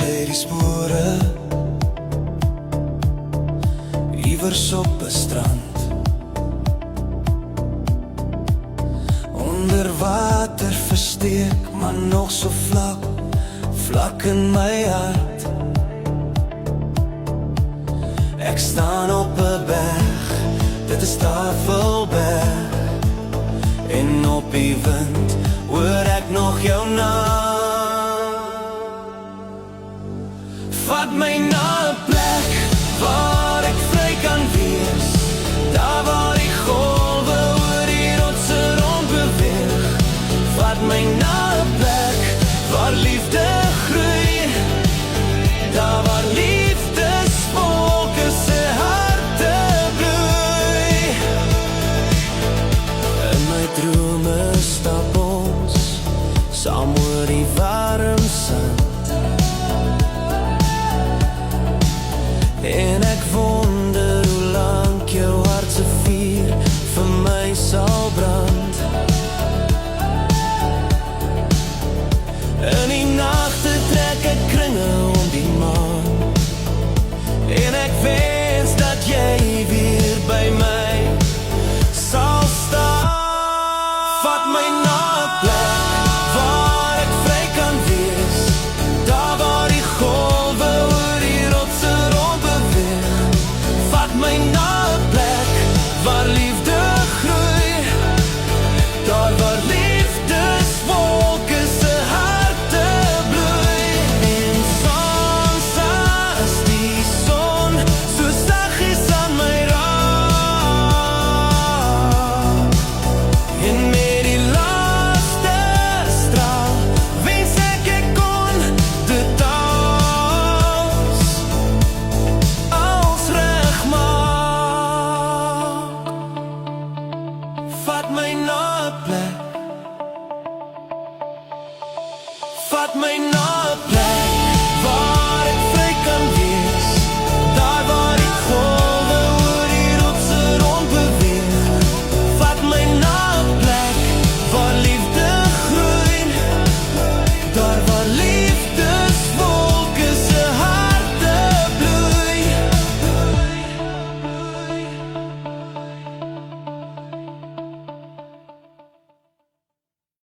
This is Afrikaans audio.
lê die spore iewers op 'n strand, onder water versteek, maar nog so vlak, vlak in my hart. Ek staan op 'n berg, dit is Tafelberg, en op die wind hoor ek nog jou naam. Vat my na 'n plek waar ek vry kan wees, daar waar die golwe oor die rotse rond beweeg. Vat my na 'n plek waar liefde groei, daar waar liefdesvolke se harte bloei. In my drome stap ons saam oor die warm sand, en ek wonder hoe lank jou hart se vuur vir my sal brand. In die nagte trek ek kringe om die maan, en ek wens dat jy weer by my sal staan. Vat my